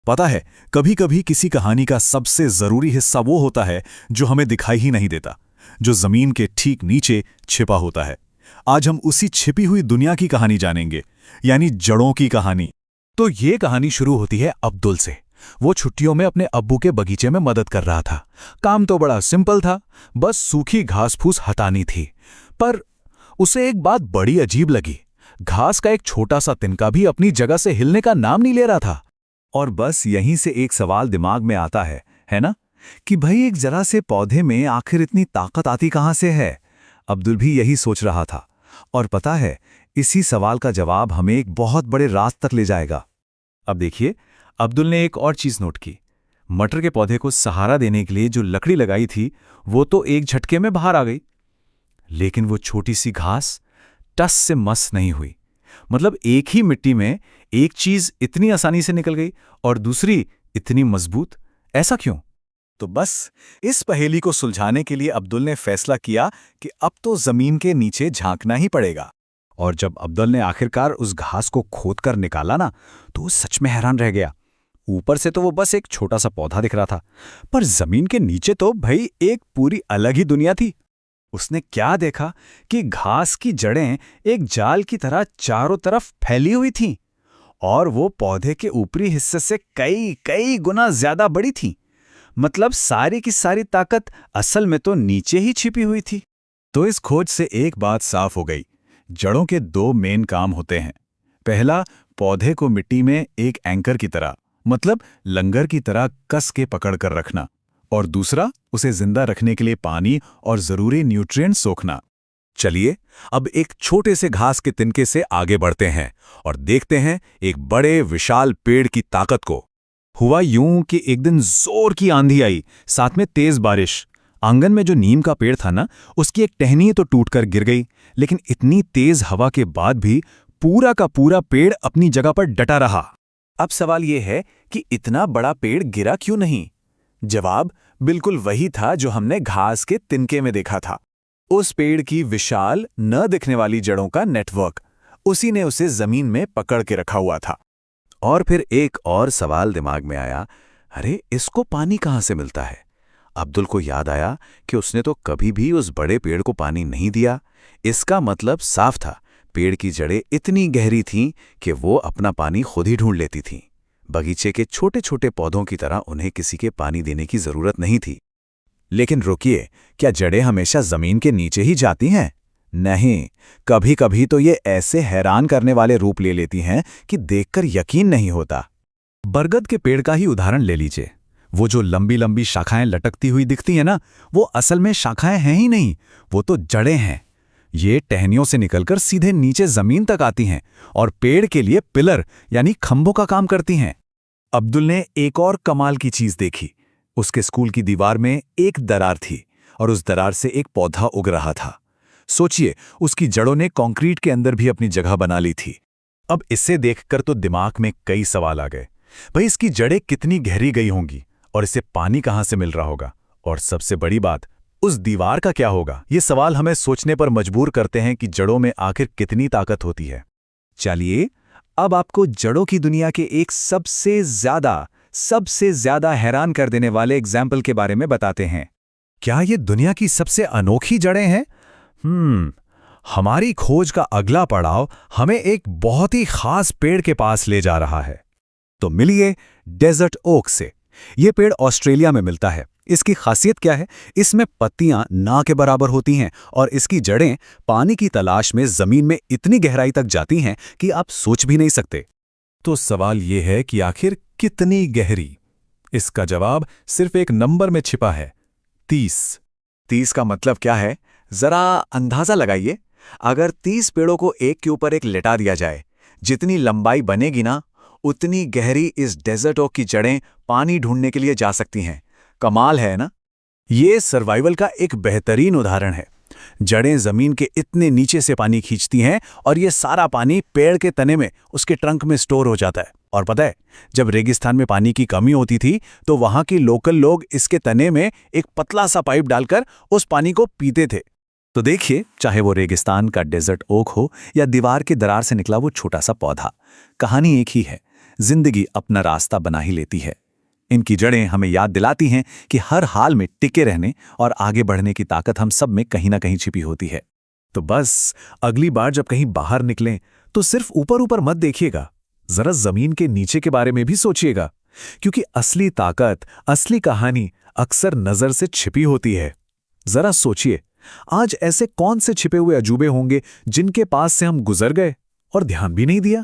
पता है, कभी कभी किसी कहानी का सबसे जरूरी हिस्सा वो होता है जो हमें दिखाई ही नहीं देता, जो जमीन के ठीक नीचे छिपा होता है। आज हम उसी छिपी हुई दुनिया की कहानी जानेंगे, यानी जड़ों की कहानी। तो ये कहानी शुरू होती है अब्दुल से। वो छुट्टियों में अपने अब्बू के बगीचे में मदद कर रहा था। काम तो बड़ा सिंपल था, बस सूखी घास फूस हटानी थी। पर उसे एक बात बड़ी अजीब लगी। घास का एक छोटा सा तिनका भी अपनी जगह से हिलने का नाम नहीं ले रहा था। और बस यहीं से एक सवाल दिमाग में आता है ना, कि भाई एक जरा से पौधे में आखिर इतनी ताकत आती कहाँ से है। अब्दुल भी यही सोच रहा था। और पता है, इसी सवाल का जवाब हमें एक बहुत बड़े राज तक ले जाएगा। अब देखिए, अब्दुल ने एक और चीज नोट की। मटर के पौधे को सहारा देने के लिए जो लकड़ी लगाई थी, वो तो एक झटके में बाहर आ गई। लेकिन वो छोटी सी घास टस से मस नहीं हुई। मतलब एक ही मिट्टी में एक चीज इतनी आसानी से निकल गई और दूसरी इतनी मजबूत। ऐसा क्यों? तो बस इस पहेली को सुलझाने के लिए अब्दुल ने फैसला किया कि अब तो जमीन के नीचे झांकना ही पड़ेगा। और जब अब्दुल ने आखिरकार उस घास को खोदकर निकाला ना, तो वो सच में हैरान रह गया। ऊपर से तो वो बस एक छोटा सा पौधा दिख रहा था, पर जमीन के नीचे तो भाई एक पूरी अलग ही दुनिया थी। उसने क्या देखा कि घास की जड़ें एक जाल की तरह चारों तरफ फैली हुई थीं, और वो पौधे के ऊपरी हिस्से से कई कई गुना ज्यादा बड़ी थी। मतलब सारी की सारी ताकत असल में तो नीचे ही छिपी हुई थी। तो इस खोज से एक बात साफ हो गई। जड़ों के दो मेन काम होते हैं। पहला, पौधे को मिट्टी में एक एंकर की तरह, मतलब लंगर की तरह कस के पकड़ कर रखना। और दूसरा, उसे जिंदा रखने के लिए पानी और जरूरी न्यूट्रिएंट सोखना। चलिए अब एक छोटे से घास के तिनके से आगे बढ़ते हैं और देखते हैं एक बड़े विशाल पेड़ की ताकत को। हुआ यूं कि एक दिन जोर की आंधी आई, साथ में तेज बारिश। आंगन में जो नीम का पेड़ था ना, उसकी एक टहनी तो टूटकर गिर गई, लेकिन इतनी तेज हवा के बाद भी पूरा का पूरा पेड़ अपनी जगह पर डटा रहा। अब सवाल यह है कि इतना बड़ा पेड़ गिरा क्यों नहीं? जवाब बिल्कुल वही था जो हमने घास के तिनके में देखा था। उस पेड़ की विशाल न दिखने वाली जड़ों का नेटवर्क, उसी ने उसे जमीन में पकड़ के रखा हुआ था। और फिर एक और सवाल दिमाग में आया, अरे इसको पानी कहाँ से मिलता है? अब्दुल को याद आया कि उसने तो कभी भी उस बड़े पेड़ को पानी नहीं दिया। इसका मतलब साफ था, पेड़ की जड़ें इतनी गहरी थीं कि वो अपना पानी खुद ही ढूंढ लेती थीं। बगीचे के छोटे छोटे पौधों की तरह उन्हें किसी के पानी देने की जरूरत नहीं थी। लेकिन रुकिए, क्या जड़ें हमेशा जमीन के नीचे ही जाती हैं? नहीं, कभी कभी तो ये ऐसे हैरान करने वाले रूप ले लेती हैं कि देखकर यकीन नहीं होता। बरगद के पेड़ का ही उदाहरण ले लीजिए। वो जो लंबी लंबी शाखाएं लटकती हुई दिखती हैं ना, वो असल में शाखाएं हैं ही नहीं, वो तो जड़ें हैं। ये टहनियों से निकलकर सीधे नीचे जमीन तक आती हैं और पेड़ के लिए पिलर यानी खंभों का काम करती हैं। अब्दुल ने एक और कमाल की चीज देखी। उसके स्कूल की दीवार में एक दरार थी और उस दरार से एक पौधा उग रहा था। सोचिए, उसकी जड़ों ने कंक्रीट के अंदर भी अपनी जगह बना ली थी। अब इसे देखकर तो दिमाग में कई सवाल आ गए। भाई, इसकी जड़ें कितनी गहरी गई होंगी और इसे पानी कहाँ से मिल रहा होगा? और सबसे बड़ी बात, उस दीवार का क्या होगा? ये सवाल हमें सोचने पर मजबूर करते हैं कि जड़ों में आखिर कितनी ताकत होती है। चलिए अब आपको जड़ों की दुनिया के एक सबसे ज्यादा हैरान कर देने वाले एग्जाम्पल के बारे में बताते हैं। क्या ये दुनिया की सबसे अनोखी जड़ें हैं? हमारी खोज का अगला पड़ाव हमें एक बहुत ही खास पेड़ के पास ले जा रहा है। तो मिलिए डेजर्ट ओक से। यह पेड़ ऑस्ट्रेलिया में मिलता है। इसकी खासियत क्या है? इसमें पत्तियां ना के बराबर होती हैं और इसकी जड़ें पानी की तलाश में जमीन में इतनी गहराई तक जाती हैं कि आप सोच भी नहीं सकते। तो सवाल यह है कि आखिर कितनी गहरी? इसका जवाब सिर्फ एक नंबर में छिपा है, 30। 30 का मतलब क्या है? जरा अंदाजा लगाइए। अगर 30 पेड़ों को एक के ऊपर एक लेटा दिया जाए, जितनी लंबाई बनेगी ना, उतनी गहरी इस डेजर्ट ओक की जड़ें पानी ढूंढने के लिए जा सकती हैं। कमाल है ना? ये सर्वाइवल का एक बेहतरीन उदाहरण है। जड़ें जमीन के इतने नीचे से पानी खींचती हैं और ये सारा पानी पेड़ के तने में, उसके ट्रंक में स्टोर हो जाता है। और पता है, जब रेगिस्तान में पानी की कमी होती थी तो वहां के लोकल लोग इसके तने में एक पतला सा पाइप डालकर उस पानी को पीते थे। तो देखिए, चाहे वो रेगिस्तान का डेजर्ट ओक हो या दीवार की दरार से निकला वो छोटा सा पौधा, कहानी एक ही है। जिंदगी अपना रास्ता बना ही लेती है। इनकी जड़ें हमें याद दिलाती हैं कि हर हाल में टिके रहने और आगे बढ़ने की ताकत हम सब में कहीं ना कहीं छिपी होती है। तो बस अगली बार जब कहीं बाहर निकलें तो सिर्फ ऊपर ऊपर मत देखिएगा, जरा जमीन के नीचे के बारे में भी सोचिएगा, क्योंकि असली ताकत, असली कहानी अक्सर नजर से छिपी होती है। जरा सोचिए, आज ऐसे कौन से छिपे हुए अजूबे होंगे जिनके पास से हम गुजर गए और ध्यान भी नहीं दिया।